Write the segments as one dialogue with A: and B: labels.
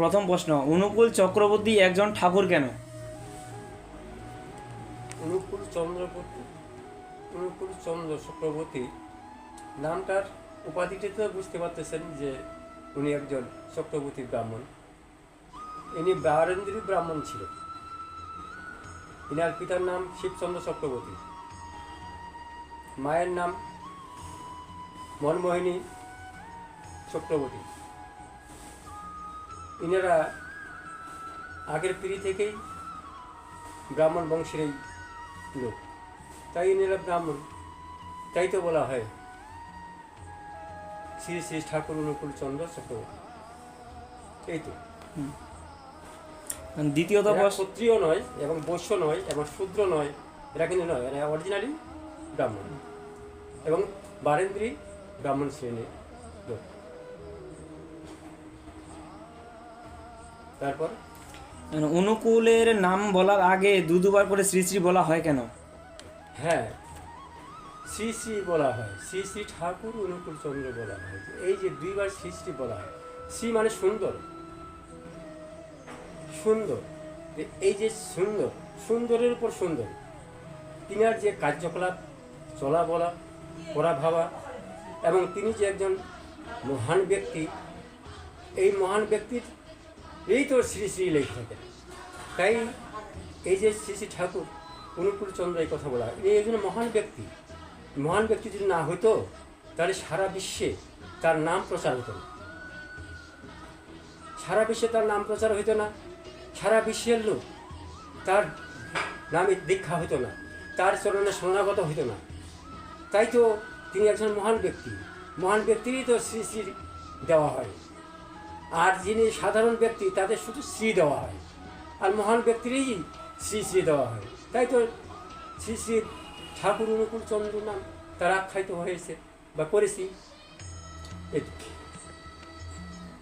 A: প্রথম প্রশ্ন, অনুকূল চক্রবর্তী একজন ঠাকুর কেন?
B: অনুকূল চন্দ্র চক্রবর্তী নামটার উপাধিটি তো বুঝতে পারতেছেন যে উনি একজন চক্রবর্তী ব্রাহ্মণ। ইনি বারেন্দ্রী ব্রাহ্মণ ছিল। ইনার পিতার নাম শিবচন্দ্র চক্রবর্তী, মায়ের নাম মনমোহিনী চক্রবর্তী। ইনারা আগের পিঢ়ি থেকেই ব্রাহ্মণ বংশের এই লোক, তাই ইনারা ব্রাহ্মণ। তাই তো বলা হয় শ্রী শ্রী ঠাকুর অনুকূল চন্দ্র চক্রবর্তী। এই তো।
A: দ্বিতীয়ত
B: এরা
A: প্রশ্ন,
B: ক্ষত্রিয় নয় এবং বৈশ্য নয় এবং শূদ্র নয়, এরা কিন্তু নয়, এরা অরিজিনালি ব্রাহ্মণ এবং বারেন্দ্রী ব্রাহ্মণ শ্রেণীর লোক। তারপর
A: অনুকূলের নাম বলার আগে দুবার করে শ্রী শ্রী বলা হয় কেন?
B: হ্যাঁ, শ্রী শ্রী বলা হয়, শ্রী শ্রী ঠাকুর অনুকূল চন্দ্র বলা হয়। এই যে দুইবার শ্রী শ্রী বলা হয়, শ্রী মানে সুন্দর, সুন্দর। এই যে সুন্দর, সুন্দরের উপর সুন্দর, তিনার যে কার্যকলাপ, চলা বলা, করা ভাবা, এবং তিনি যে একজন মহান ব্যক্তি, এই মহান ব্যক্তির এই তো শ্রী শ্রী লেখা থাকেন। তাই এই যে শ্রী শ্রী ঠাকুর অনুকূল চন্দ্র এই কথা বলা, এই একজন মহান ব্যক্তি। মহান ব্যক্তি যদি না হইতো তাহলে সারা বিশ্বে তার নাম প্রচার হতো না, সারা বিশ্বে তার নাম প্রচার হইতো না, সারা বিশ্বের লোক তার নামে দীক্ষা হইতো না, তার চরণে শরণাগত হইতো না। তাই তো তিনি একজন মহান ব্যক্তি, মহান ব্যক্তিরই তো শ্রী শ্রী দেওয়া হয়। আর যিনি সাধারণ ব্যক্তি তাদের শুধু শ্রী দেওয়া হয়, আর মহান ব্যক্তিরই শ্রী শ্রী দেওয়া হয়। তাই তো শ্রী শ্রী ঠাকুর অনুকূল চন্দ্র নাম তার আখ্যায়িত হয়েছে বা করেছি।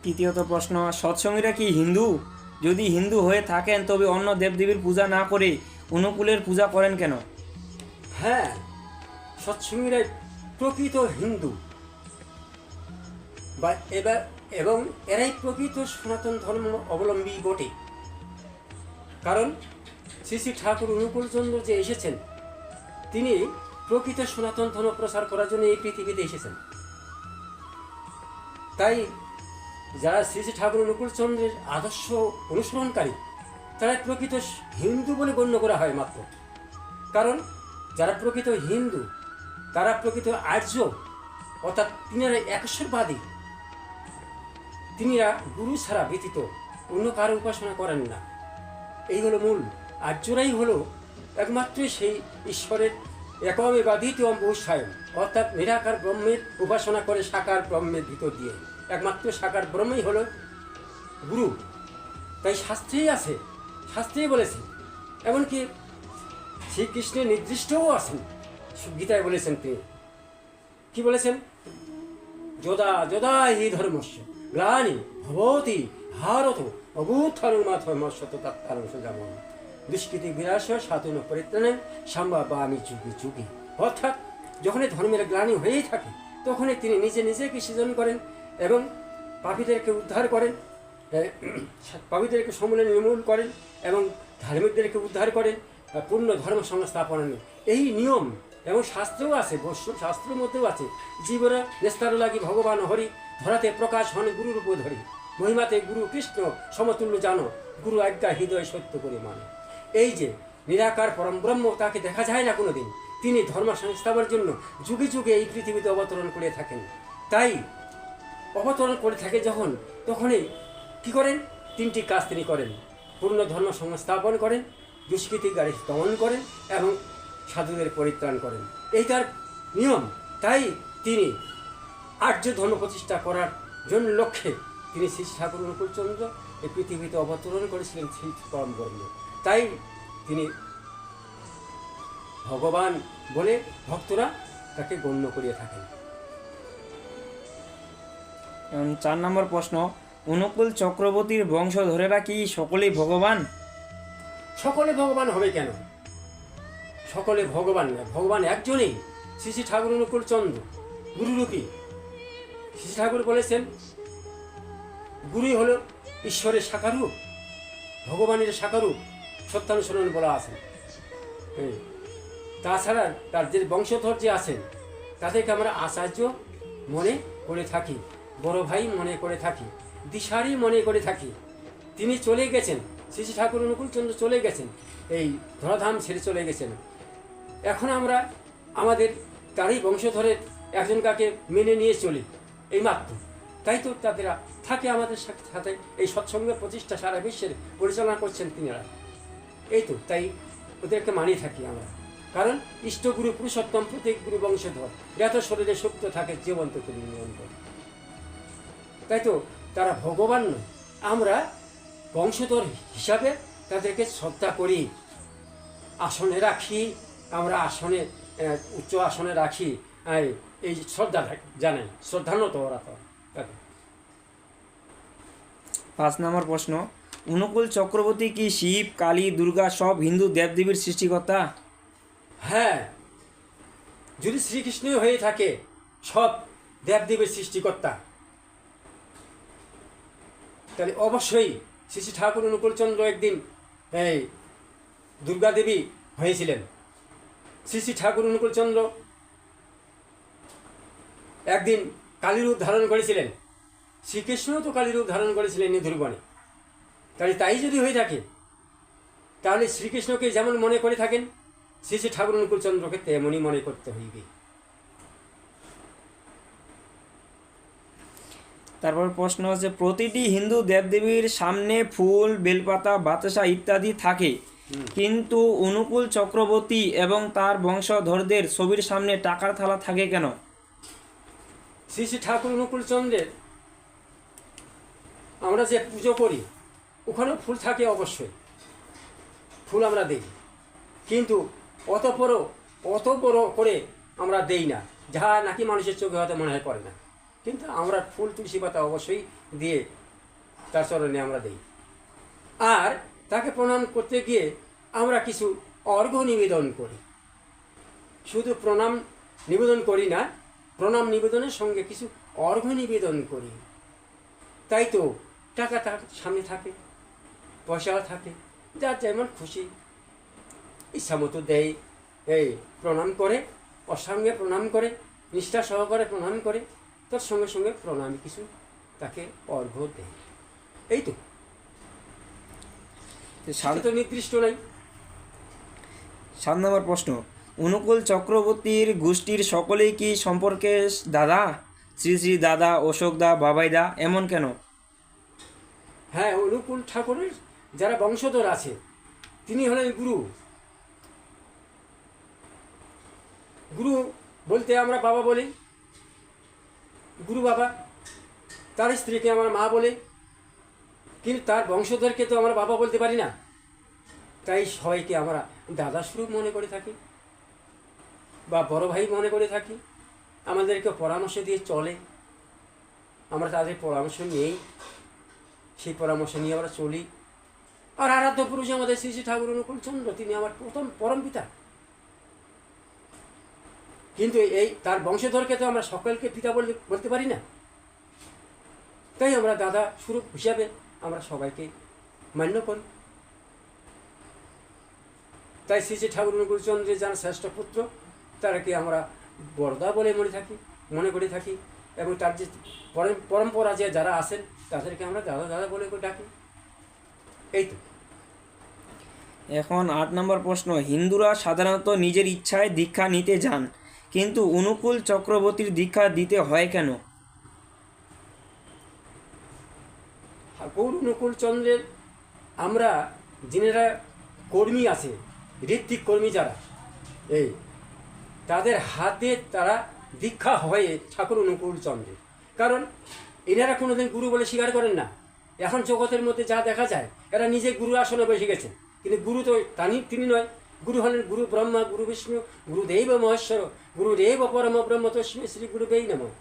A: তৃতীয়ত প্রশ্ন, সৎসঙ্গীরা কি হিন্দু? যদি হিন্দু হয়ে থাকেন তবে অন্য দেবদেবীর পূজা না করে অনুকূলের পূজা করেন কেন?
B: হ্যাঁ, সৎসঙ্গীরা প্রকৃত হিন্দু বা এবং এরাই প্রকৃত সনাতন ধর্ম অবলম্বী বটে। কারণ শ্রী শ্রী ঠাকুর অনুকূল চন্দ্র যে এসেছেন, তিনি প্রকৃত সনাতন ধর্ম প্রচার করার জন্য এই পৃথিবীতে এসেছেন। তাই যারা শ্রী শ্রী ঠাকুর অনুকূল চন্দ্রের আদর্শ অনুসরণকারী, তারা প্রকৃত হিন্দু বলে গণ্য করা হয় মাত্র। কারণ যারা প্রকৃত হিন্দু, তারা প্রকৃত আর্য, অর্থাৎ তিনারা একেশ্বরবাদী। তিনিরা গুরু ছাড়া ব্যতীত অন্য কারো উপাসনা করেন না। এই হলো মূল। আর্যরাই হলো একমাত্র সেই ঈশ্বরের একমে বা দ্বিতীয় বহুশায়ন, অর্থাৎ নিরাকার ব্রহ্মের উপাসনা করে সাকার ব্রহ্মের ভিতর দিয়ে। একমাত্র সাকার ব্রহ্মই হলো গুরু। তাই শাস্ত্রেই আছে, শাস্ত্রেই বলেছে, এমনকি শ্রীকৃষ্ণের নির্দিষ্টও আছেন, গীতায় বলেছেন। তিনি কি বলেছেন? যদা যদা হি ধর্মস্য গ্লানি ভবতি ভারত অভূত্থানুমাধর্মস্য তৎকারণ সুজামন দুষ্কৃতি বিনাশ সাধন পরিত্রাণে সম্ভাবামি যুগে যুগে। অর্থাৎ যখনই ধর্মের গ্লানি হয়েই থাকে, তখনই তিনি নিজে নিজেকে সৃজন করেন এবং পাপীদেরকে উদ্ধার করেন, পাপীদেরকে সমূলে নির্মূল করেন এবং ধার্মিকদেরকে উদ্ধার করেন, পূর্ণ ধর্ম সংস্থাপনের এই নিয়ম। এবং শাস্ত্রেও আছে, শাস্ত্রের মধ্যেও আছে, জীবরা নেস্তার লাগি ভগবান হরি ধরাতে প্রকাশ হন গুরুরূপ ধরি মহিমাতে গুরু কৃষ্ণ সমতুল্য জানো গুরু আজ্ঞা হৃদয় সত্য করে মানে। এই যে নিরাকার পরম ব্রহ্ম, তাকে দেখা যায় না কোনোদিন, তিনি ধর্ম সংস্থাপনের জন্য যুগে যুগে এই পৃথিবীতে অবতরণ করে থাকেন। তাই অবতরণ করে থাকে যখন, তখনই কী করেন? তিনটি কাজ তিনি করেন। পূর্ণ ধর্ম সংস্থাপন করেন, দুষ্কৃতি গাড়ি দমন করেন এবং সাধুদের পরিত্রাণ করেন। এই তার নিয়ম। তাই তিনি আর্য ধর্ম প্রতিষ্ঠা করার জন্য লক্ষ্যে তিনি শ্রী ঠাকুর অনুকূল চন্দ্র এই পৃথিবীতে অবতরণ করেছিলেন শ্রী পরম ব্রহ্ম। তাই তিনি ভগবান বলে ভক্তরা তাকে গণ্য করিয়া থাকেন।
A: 4 নম্বর প্রশ্ন, অনুকূল চক্রবর্তীর বংশধরেরা কি সকলেই ভগবান?
B: সকলে ভগবান হবে কেন? সকলে ভগবান নয়, ভগবান একজনই, শ্রী শ্রী ঠাকুর অনুকূল চন্দ্র গুরুরূপী। শ্রী ঠাকুর বলেছেন গুরুই হলো ঈশ্বরের শাখারূপ, ভগবানের শাখারূপ সত্যানুসরণ বলা আছে। তাছাড়া তার যে বংশধর যে আছেন তাদেরকে আমরা আচার্য মনে করে থাকি, বড় ভাই মনে করে থাকি, দিশারি মনে করে থাকি। তিনি চলে গেছেন, শ্রী শ্রী ঠাকুর অনুকূলচন্দ্র চলে গেছেন, এই ধরাধাম ছেড়ে চলে গেছেন। এখন আমরা আমাদের তারই বংশধরের একজন কাকে মেনে নিয়ে চলি এই মাত্র। তাই তো তাদের থাকে আমাদের সাথে এই সৎসঙ্গ প্রতিষ্ঠা সারা বিশ্বের পরিচালনা করছেন তিনারা। এই তো তাই ওদেরকে মানিয়ে থাকি আমরা, কারণ ইষ্টগুরু পুরুষোত্তম প্রত্যেক গুরু বংশধর যত শরীরে সুপ্ত থাকে জীবন্ত করি নিয়ন্ত্রণ। তাই তো তারা ভগবান নয়, আমরা বংশধর হিসাবে তাদেরকে শ্রদ্ধা করি, আসনে রাখি, আমরা আসনে উচ্চ আসনে রাখি, এই শ্রদ্ধা জানাই, শ্রদ্ধানত ওরা তো।
A: 5 নম্বর প্রশ্ন, অনুকূল চক্রবর্তী কি শিব, কালী, দুর্গা সব হিন্দু দেবদেবীর সৃষ্টিকর্তা?
B: হ্যাঁ, যদি শ্রীকৃষ্ণই হয়ে থাকে সব দেবদেবীর সৃষ্টিকর্তা, তাহলে অবশ্যই শ্রী শ্রী ঠাকুর অনুকূলচন্দ্র একদিন এই দুর্গা দেবী হয়েছিলেন। শ্রী শ্রী ঠাকুর অনুকূলচন্দ্র একদিন কালী রূপ ধারণ করেছিলেন, শ্রীকৃষ্ণও তো কালী রূপ ধারণ করেছিলেন নিধুরবনে। তাহলে তাই যদি হয়ে থাকে তাহলে শ্রীকৃষ্ণকে যেমন মনে করে থাকেন শ্রী শ্রী ঠাকুর অনুকূলচন্দ্রকে তেমনই মনে করতে হইবে।
A: তারপর প্রশ্ন হচ্ছে, প্রতিটি হিন্দু দেবদেবীর সামনে ফুল, বেলপাতা, বাতাসা ইত্যাদি থাকে, কিন্তু অনুকূল চক্রবর্তী এবং তার বংশধরদের ছবির সামনে টাকার থালা থাকে কেন?
B: শ্রী শ্রী ঠাকুর অনুকূলচন্দ্রের আমরা যে পুজো করি ওখানেও ফুল থাকে, অবশ্যই ফুল আমরা দিই, কিন্তু অত বড় করে আমরা দেই না, যা নাকি মানুষের চোখে হয়তো মনে হয় পড়ে না, কিন্তু আমরা ফুল তুলসী পাতা অবশ্যই দিয়ে তার চরণে আমরা দিই। আর তাকে প্রণাম করতে গিয়ে আমরা কিছু অর্ঘ্য নিবেদন করি, শুধু প্রণাম নিবেদন করি না, প্রণাম নিবেদনের সঙ্গে কিছু অর্ঘ্য নিবেদন করি। তাই তো টাকা তার সামনে থাকে, পয়সাও থাকে, যার যেমন খুশি ইচ্ছা মতো দেয়, এই প্রণাম করে, অসাঙ্গে প্রণাম করে, নিষ্ঠা সহকারে প্রণাম করে, তার সঙ্গে সঙ্গে প্রণাম কিছু তাকে অর্ঘ্য দেয়। এই তো তো নির্দিষ্ট নাই।
A: 7 নম্বর প্রশ্ন, অনুকূল চক্রবর্তীর গোষ্ঠীর সকলেই কি সম্পর্কে দাদা? শ্রী শ্রী দাদা, অশোক দা, বাবাই দা, এমন কেন?
B: হ্যাঁ, অনুকূল ঠাকুরের যারা বংশধর আছে তিনি হলেন গুরু। গুরু বলতে আমরা বাবা বলি, গুরু বাবা। তার স্ত্রীকে আমরা মা বলি, কিন্তু তার বংশধরকে তো আমরা বাবা বলতে পারি না, তাই সবাইকে আমরা দাদা স্বরূপ মনে করে থাকি বা বড় ভাই মনে করে থাকি। আমাদেরকে পরামর্শ দিয়ে চলে, আমরা তাদের পরামর্শ নিয়েই সেই পরামর্শ নিয়ে আমরা চলি। আর আরাধ্য পুরুষ আমাদের শ্রী শ্রী ঠাকুর অনুকূলচন্দ্র, তিনি আমার প্রথম পরম পিতা, কিন্তু এই তার বংশধরকে তো আমরা সকলকে পিতা বলতে পারি না, তাই আমরা দাদা স্বরূপ হিসাবে আমরা সবাইকে মান্য করি। তাই শ্রী শ্রী ঠাকুর অনুকূলচন্দ্রের যারা শ্রেষ্ঠ পুত্র তারাকে আমরা বড়দা বলে মনে করে থাকি, এবং তার যে পরম্পরা যে যারা আছেন তাদেরকে আমরা দাদা দাদা বলে ডাকি। এই তো।
A: এখন 8 নম্বর প্রশ্ন, হিন্দুরা সাধারণত নিজের ইচ্ছায় দীক্ষা নিতে যান, কিন্তু অনুকূল চক্রবর্তীর দীক্ষা দিতে হয় কেন?
B: ঠাকুর অনুকূলচন্দ্রের আমরা যিনারা কর্মী আছে, ঋত্বিক কর্মী যারা, এই তাদের হাতে তারা দীক্ষা হয় ঠাকুর অনুকূলচন্দ্রের। কারণ এনারা কোনোদিন গুরু বলে স্বীকার করেন না। এখন জগতের মধ্যে যা দেখা যায়, এরা নিজে গুরু আসনে বসে গেছেন, কিন্তু গুরু তো তিনি নয়। গুরু হলেন গুরু ব্রহ্মা, গুরু বিষ্ণু, গুরুদেব মহেশ্বর, গুরুদেব পরম ব্রহ্ম তস্মৈ শ্রী গুরুবেই নমঃ।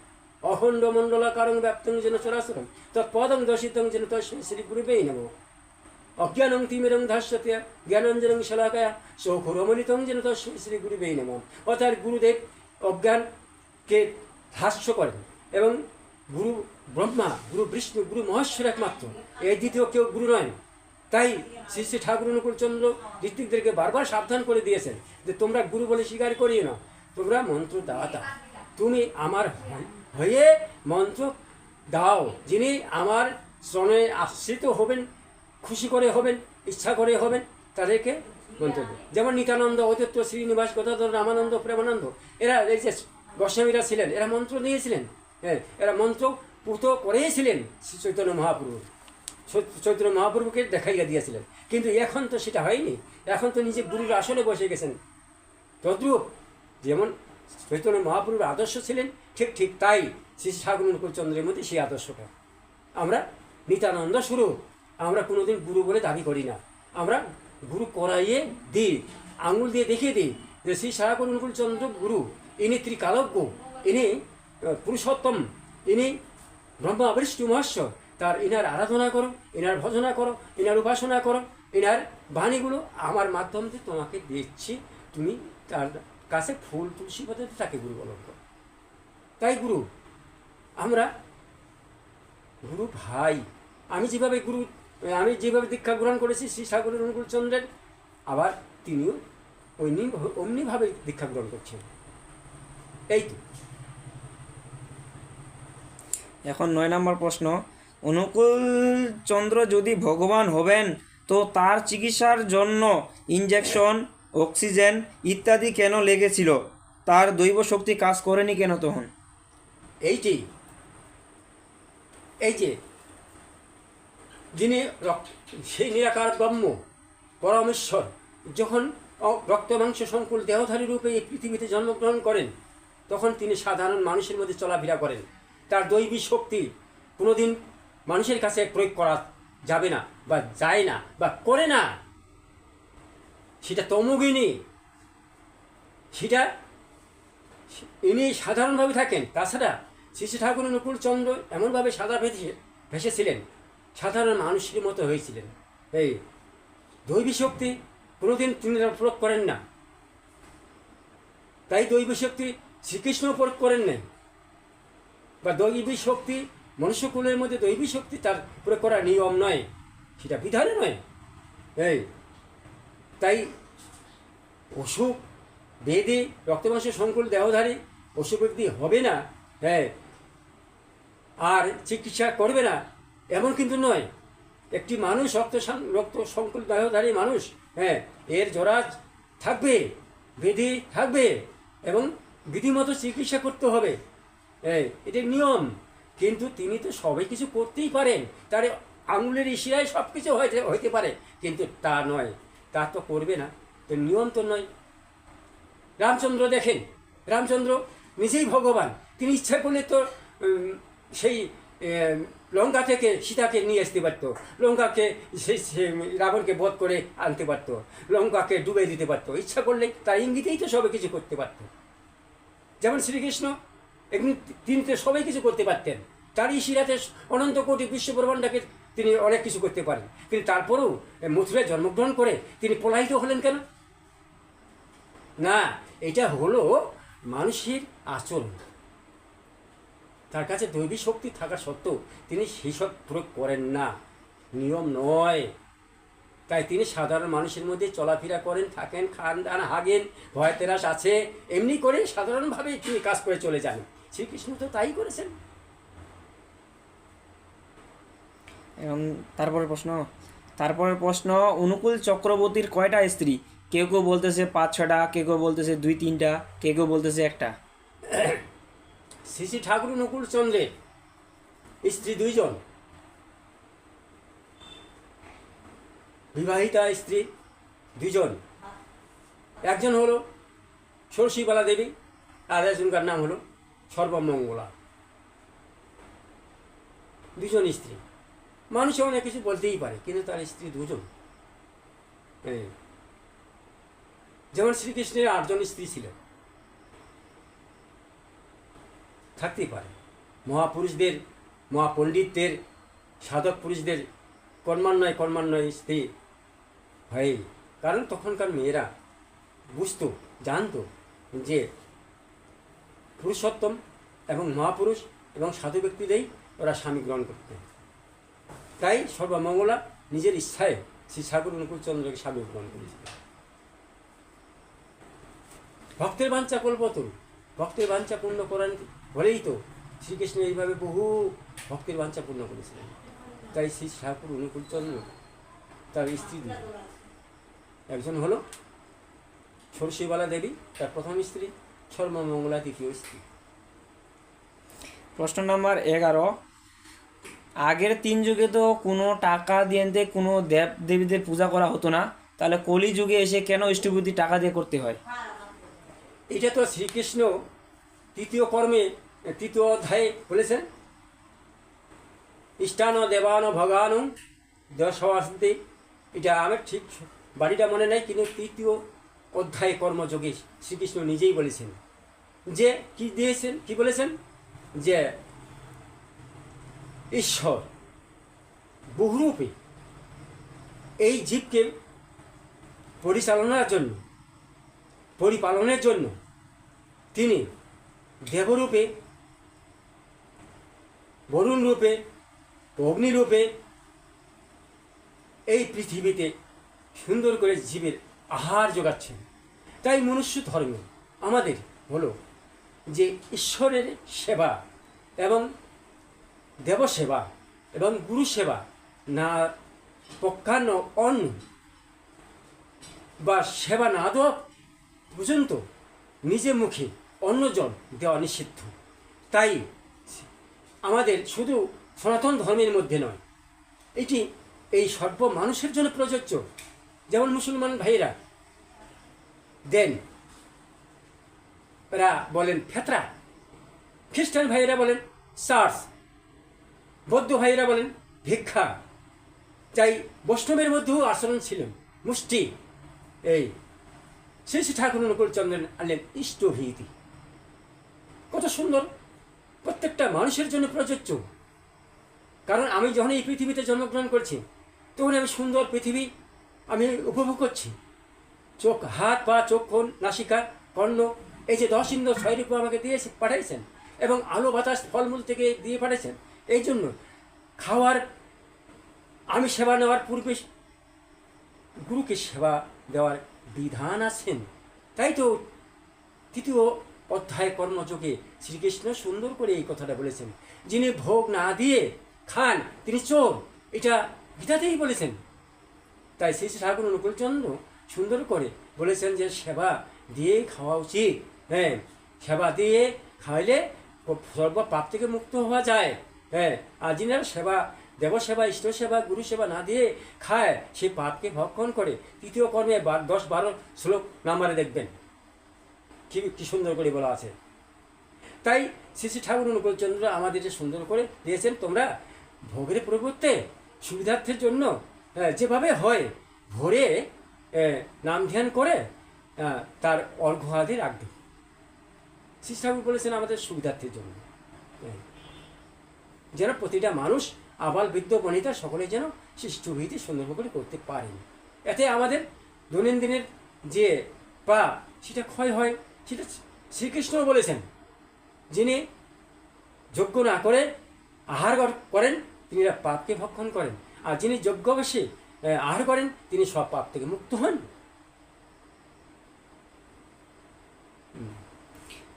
B: অখণ্ড মণ্ডলাকারং ব্যাপ্তং যেন চরাচরং তৎপদং দর্শিতং যেন তস্মৈ শ্রী গুরুবেই নমঃ। অজ্ঞানং তিমিরং ধাস্যতে জ্ঞানাঞ্জনং শলাকায়া চক্ষুরমলিতং যেন তস্মৈ শ্রী গুরুবেই নমঃ। অর্থাৎ গুরুদেব অজ্ঞানকে ধাস্য করেন এবং গুরু ব্রহ্মা, গুরু বিষ্ণু, গুরু মহেশ্বর একমাত্র, এই দ্বিতীয় কেউ গুরু নয়। তাই শ্রী শ্রী ঠাকুর অনুকূলচন্দ্র ঋত্বিকদেরকে বারবার সাবধান করে দিয়েছেন যে তোমরা গুরু বলে স্বীকার করিও না, তোমরা মন্ত্র দাতা। তুমি আমার হয়ে মন্ত্র দাও, যিনি আমার শ্রমে আশ্রিত হবেন, খুশি করে হবেন, ইচ্ছা করে হবেন, তাদেরকে মন্ত্র দেবে। যেমন নিত্যানন্দ, অদ্বৈত, শ্রীনিবাস, গদাধর, রামানন্দ, প্রেমানন্দ, এরা এই যে গোস্বামীরা ছিলেন, এরা মন্ত্র দিয়েছিলেন। হ্যাঁ, এরা মন্ত্র পুত করেছিলেন শ্রী চৈতন্য মহাপ্রভু, চৈতন্য মহাপ্রভুকে দেখাইয়া দিয়েছিলেন। কিন্তু এখন তো সেটা হয়নি, এখন তো নিজে গুরুর আসলে বসে গেছেন। তদ্রূপ যেমন চৈতন্য মহাপ্রভুর আদর্শ ছিলেন, ঠিক ঠিক তাই শ্রী ঠাকুর অনুকূলচন্দ্রের মধ্যে সেই আদর্শটা। আমরা নিত্যানন্দ স্বরূপ, আমরা কোনোদিন গুরু বলে দাবি করি না, আমরা গুরু করাইয়ে দিই, আঙুল দিয়ে দেখিয়ে দিই যে শ্রী ঠাকুর অনুকূলচন্দ্র গুরু, ইনি ত্রিকালজ্ঞ, ইনি পুরুষোত্তম, ইনি ব্রহ্মা বিষ্ণু মহেশ্বর। তার ইনার আরাধনা করো, ইনার ভজনা করো, ইনার উপাসনা করো, ইনার বাণীগুলো আমার মাধ্যম দিয়ে তোমাকে দিচ্ছি, তুমি তার কাছে ফুল তুলসী পদ্ধতি তাকে গুরু বলন করো। তাই গুরু, আমরা গুরু ভাই। আমি যেভাবে দীক্ষা গ্রহণ করেছি শ্রী ঠাকুর অনুকূলচন্দ্রের, আবার তিনিও অমনিভাবে দীক্ষা গ্রহণ করছেন। এই তো।
A: এখন 9 নম্বর প্রশ্ন, অনুকূল চন্দ্র যদি ভগবান হবেন তো তার চিকিৎসার জন্য ইনজেকশন, অক্সিজেন ইত্যাদি কেন লেগেছিল? তার দৈব শক্তি কাজ করেনি কেন তখন?
B: এই যে যিনি সেই নিরাকার ব্রহ্ম পরমেশ্বর যখন রক্ত মাংস সংকুল দেহধারী রূপে এই পৃথিবীতে জন্মগ্রহণ করেন, তখন তিনি সাধারণ মানুষের মধ্যে চলাফেরা করেন। তার দৈবী শক্তি কোনোদিন মানুষের কাছে প্রয়োগ করা যাবে না, বা যায় না, বা করে না। সেটা তমোগুণী, সেটা ইনি সাধারণভাবে থাকেন। তাছাড়া শ্রী শ্রী ঠাকুর অনুকূলচন্দ্র এমনভাবে সাদা ভেসেছিলেন, সাধারণ মানুষের মতো হয়েছিলেন। এই দৈবী শক্তি কোনোদিন তিনি প্রয়োগ করেন না। তাই দৈবী শক্তি শ্রীকৃষ্ণ প্রয়োগ করেন নাই, বা দৈবী শক্তি মনুষ্যকুলের মধ্যে দৈবী শক্তি তার প্রয়োগ করার নিয়ম নয়, সেটা বিধানে নয়। এই তাই অসুখ বেদে রক্তমাংস সংকুল দেহধারী অসুখ ব্যক্তি হবে না, হ্যাঁ, আর চিকিৎসা করবে না এমন কিন্তু নয়। একটি মানুষ রক্ত সংকুল দেহধারী মানুষ, হ্যাঁ, এর জরা থাকবে, বেদি থাকবে, এবং বিধিমতো চিকিৎসা করতে হবে, এটার নিয়ম। কিন্তু তিনি তো সবাই কিছু করতেই পারেন, তার আঙুলের ইশারায় সব কিছু হইতে পারে, কিন্তু তা নয়, তা তো করবে না, তো নিয়ম তো নয়। রামচন্দ্র দেখেন, রামচন্দ্র নিজেই ভগবান, তিনি ইচ্ছা করলে তো সেই লঙ্কা থেকে সীতাকে নিয়ে আসতে পারত, লঙ্কাকে সেই রাবণকে বধ করে আনতে পারত, লঙ্কাকে ডুবে দিতে পারত, ইচ্ছা করলে তার ইঙ্গিতেই তো সবাই কিছু করতে পারত। যেমন শ্রীকৃষ্ণ, এখন তিনি তো সবাই কিছু করতে পারতেন, তার ইশিরাতে অনন্ত কোটি বিশ্বব্রহ্মাণ্ডকে তিনি অনেক কিছু করতে পারেন। কিন্তু তারপরেও মথুরায় জন্মগ্রহণ করে তিনি পলায়িত হলেন কেন? না, এটা হলো মানুষের আচরণ। তার কাছে দৈবী শক্তি থাকা সত্ত্বেও তিনি সেইসব প্রয়োগ করেন না, নিয়ম নয়। তাই তিনি সাধারণ মানুষের মধ্যে চলাফেরা করেন, থাকেন, খান দান, হাগেন, ভয় তেরাস আছে, এমনি করে সাধারণভাবেই তিনি কাজ করে চলে যান। শ্রীকৃষ্ণ তো তাই করেছেন।
A: এবং তারপরের প্রশ্ন, অনুকূল চক্রবর্তীর কয়টা স্ত্রী? কেউ কেউ বলতেছে 5-6টা, কেউ কেউ বলতেছে 2-3টা, কেউ কেউ বলতেছে একটা।
B: শ্রী শ্রী ঠাকুর অনুকূলচন্দ্রের স্ত্রী 2 জন, বিবাহিতা স্ত্রী 2 জন। একজন হলো ষোড়শীবালা দেবী, আর একজনকার নাম হলো সর্বমঙ্গলা। 2 জন স্ত্রী। মানুষ অনেক কিছু বলতেই পারে, কিন্তু তার স্ত্রী 2 জন। যেমন শ্রীকৃষ্ণের 8 জন স্ত্রী ছিলেন, থাকতেই পারে। মহাপুরুষদের, মহাপণ্ডিতদের, সাধক পুরুষদের কর্মান্বয় স্ত্রী হয়, কারণ তখনকার মেয়েরা বুঝতো, জানতো যে পুরুষোত্তম এবং মহাপুরুষ এবং সাধু ব্যক্তিদেরই ওরা স্বামী গ্রহণ করতেন। তাই সর্বমঙ্গলা নিজের ইচ্ছায় শ্রী ঠাকুর অনুকূল চন্দ্রকে স্বামী গ্রহণ করেছিলেন। ভক্তের বাঞ্ছা কল্পতরু, ভক্তের বাঞ্ছা পূর্ণ করেন বলেই তো শ্রীকৃষ্ণ এইভাবে বহু ভক্তের বাঞ্ছা পূর্ণ করেছিলেন। তাই শ্রী ঠাকুর অনুকূল চন্দ্র তার স্ত্রী দুই, একজন হলো সরস্বতীবালা দেবী, তার প্রথম স্ত্রী, সর্বমঙ্গলা দ্বিতীয় স্ত্রী।
A: প্রশ্ন নাম্বার 11, আগের 3 যুগে তো কোনো টাকা দিয়ে কোনো দেব দেবীদের পূজা করা হতো না, তাহলে কলি যুগে এসে কেন ইষ্টবুদ্ধি টাকা দিয়ে করতে হয়?
B: এটা তো শ্রীকৃষ্ণ তৃতীয় কর্মে তৃতীয় অধ্যায়ে বলেছেন, ইষ্টান দেবান ভগান দশাস্তি। এটা আমার ঠিক বাড়িটা মনে নাই, কিন্তু তৃতীয় অধ্যায়ে কর্মযোগে শ্রীকৃষ্ণ নিজেই বলেছেন যে কি দিয়েছেন, কি বলেছেন, যে ঈশ্বর বহুরূপে এই জীবকে পরিচালনার জন্য, পরিপালনের জন্য তিনি দেবরূপে, বরুণ রূপে, অগ্নিরূপে এই পৃথিবীতে সুন্দর করে জীবের আহার যোগাচ্ছেন। তাই মনুষ্য ধর্ম আমাদের হলো যে ঈশ্বরের সেবা এবং দেবসেবা এবং গুরু সেবা না পক্ষান্ন অন্ন বা সেবা না দেওয়া পর্যন্ত নিজে মুখে অন্ন জল দেওয়া নিষিদ্ধ। তাই আমাদের শুধু সনাতন ধর্মের মধ্যে নয়, এটি এই সর্ব মানুষের জন্য প্রযোজ্য। যেমন মুসলমান ভাইরা দেন, এরা বলেন ফেতরা, খ্রিস্টান ভাইয়েরা বলেন চার্চ, বৌদ্ধ ভাইয়েরা বলেন ভিক্ষা। তাই বৈষ্ণবের মধ্যেও আচরণ ছিলেন মুষ্টি। এই শ্রী শ্রী ঠাকুর অনুকূল চন্দ্র আনলেন ইষ্টভীতি, কত সুন্দর, প্রত্যেকটা মানুষের জন্য প্রযোজ্য। কারণ আমি যখন এই পৃথিবীতে জন্মগ্রহণ করছি তখন আমি সুন্দর পৃথিবী আমি উপভোগ করছি। চোখ, হাত, পা, চক্ষু, নাসিকা, কর্ণ, এই যে 10 ইন্দ্র 6 রূপ আমাকে দিয়ে পাঠাইছেন এবং আলো বাতাস ফলমূল থেকে দিয়ে পাঠাইছেন। এই জন্য খাওয়ার, আমি সেবা নেওয়ার পূর্বে গুরুকে সেবা দেওয়ার বিধান আছেন। তাই তো তৃতীয় অধ্যায় কর্মযোগে শ্রীকৃষ্ণ সুন্দর করে এই কথাটা বলেছেন, যিনি ভোগ না দিয়ে খান তিনি চোর, এটা গীতাতেই বলেছেন। তাই শ্রী শ্রী ঠাকুর অনুকূল চন্দ্র সুন্দর করে বলেছেন যে সেবা দিয়ে খাওয়া উচিত। হ্যাঁ, সেবা দিয়ে খাইলে সর্ব পাপ থেকে মুক্ত হওয়া যায়। হ্যাঁ, আর যিনি সেবা, দেবসেবা, ইষ্ট সেবা, গুরু সেবা না দিয়ে খায়, সে পাপকে ভক্ষণ করে। তৃতীয় কর্মে 10-12 শ্লোক নাম্বারে দেখবেন কি সুন্দর করে বলা আছে। তাই শ্রী শ্রী ঠাকুর অনুকূল চন্দ্র আমাদের যে সুন্দর করে দিয়েছেন, তোমরা ভোগের পরিবর্তে সুবিধার্থের জন্য যেভাবে হয় ভোরে নাম ধ্যান করে তার অর্ঘ্য আদি রাখবে। শ্রী ঠাকুর বলেছেন আমাদের সুবিধার্থের জন্য, যেন প্রতিটা মানুষ আবাল বৃদ্ধ বনিতা সকলে যেন শিষ্টভীতি সুন্দর করে করতে পারেন। এতে আমাদের দৈনন্দিনের যে পা সেটা ক্ষয় হয়। সেটা শ্রীকৃষ্ণ বলেছেন, যিনি যজ্ঞ না করে আহার করেন তিনি পাপকে ভক্ষণ করেন, আর যিনি যজ্ঞবাসী আহার করেন তিনি সব পাপ থেকে মুক্ত হন।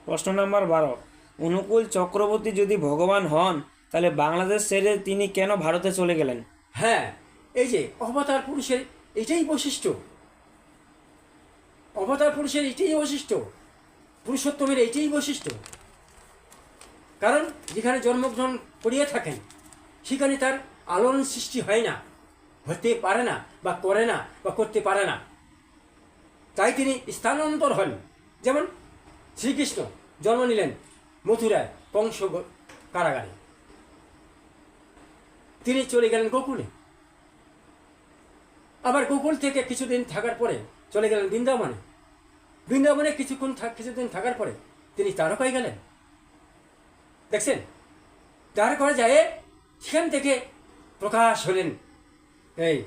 A: প্রশ্ন নাম্বার 12, অনুকূল চক্রবর্তী যদি ভগবান হন তাহলে বাংলাদেশ ছেড়ে তিনি কেন ভারতে চলে গেলেন?
B: হ্যাঁ, এই যে অবতার পুরুষের এটাই বৈশিষ্ট্য, অবতার পুরুষের এটাই বৈশিষ্ট্য, পুরুষোত্তমের এইটাই বৈশিষ্ট্য। কারণ যেখানে জন্মগ্রহণ করিয়ে থাকেন সেখানে তার আলোড়ন সৃষ্টি হয় না, হতে পারে না, বা করে না, বা করতে পারে না। তাই তিনি স্থানান্তর হন। যেমন শ্রীকৃষ্ণ জন্ম নিলেন মথুরায় কংস কারাগারে, তিনি চলে গেলেন গোকুলে। আবার গোকুল থেকে কিছুদিন থাকার পরে চলে গেলেন বৃন্দাবনে। বৃন্দাবনে কিছুদিন থাকার পরে তিনি তারকায় গেলেন। দেখছেন, তারকায় যায় সেখান থেকে প্রকাশ হলেন। এই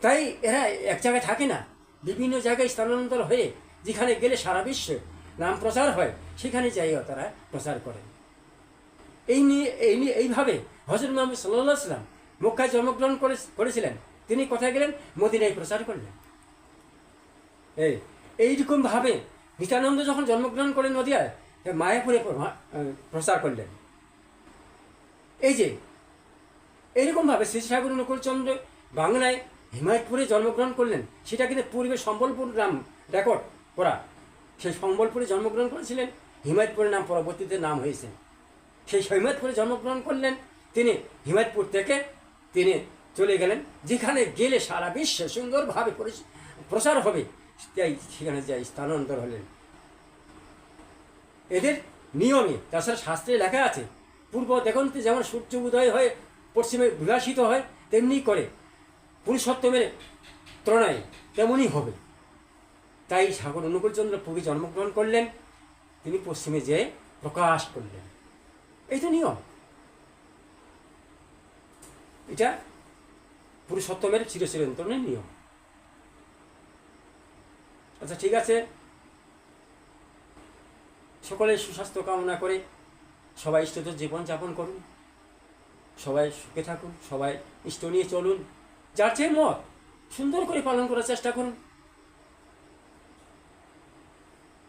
B: তাই এরা এক জায়গায় থাকে না, বিভিন্ন জায়গায় স্থানান্তর হয়ে যেখানে গেলে সারা বিশ্বে নাম প্রচার হয় সেখানে যাইও তারা প্রচার করেন। এইভাবে হযরত মুহাম্মদ সাল্লাল্লাহু আলাইহি ওয়াসাল্লাম মক্কায় জন্মগ্রহণ করেছিলেন, তিনি কোথায় গেলেন? মদিনায় প্রচার করলেন। এইরকমভাবে নিত্যানন্দ যখন জন্মগ্রহণ করলেন নদিয়ায়, মায়াপুরে প্রচার করলেন। এই যে এইরকমভাবে শ্রী ঠাকুর অনুকূলচন্দ্র বাংলায় হিমায়তপুরে জন্মগ্রহণ করলেন, সেটা কিন্তু পূর্বে সম্বলপুর নাম রেকর্ড করা। সেই সম্বলপুরে জন্মগ্রহণ করেছিলেন, হিমায়তপুরের নাম পরবর্তীতে নাম হয়েছে। সেই হিমায়তপুরে জন্মগ্রহণ করলেন তিনি। হিমায়তপুর থেকে তিনি চলে গেলেন, যেখানে গেলে সারা বিশ্বে সুন্দরভাবে প্রচার হবে, তাই সেখানে যাই স্থানান্তর হলেন। এদের নিয়মে, তাছাড়া শাস্ত্রে লেখা আছে, পূর্ব দিগন্তে যেমন সূর্য উদয় হয়ে পশ্চিমে বিভাসিত হয়, তেমনি করে পুরুষোত্তমের ত্রণায় তেমনই হবে। তাই ঠাকুর অনুকূলচন্দ্র পূর্বে জন্মগ্রহণ করলেন, তিনি পশ্চিমে যেয়ে প্রকাশ করলেন। এই তো নিয়ম, এটা পুরুষোত্তমের চিরচিরন্তনের নিয়ম। আচ্ছা, ঠিক আছে, সকলের সুস্বাস্থ্য কামনা করে সবাই ইষ্টতর জীবন যাপন করুন, সবাই সুখে থাকুন, সবাই ইষ্ট নিয়ে চলুন, যার যে মত সুন্দর করে পালন করার চেষ্টা করুন,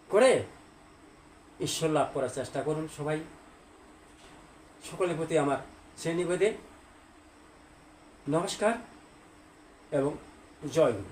B: করে ঈশ্বর লাভ করার চেষ্টা করুন সবাই। সকলের প্রতি আমার শ্রেণীভেদে নমস্কার এবং জয় গুরু।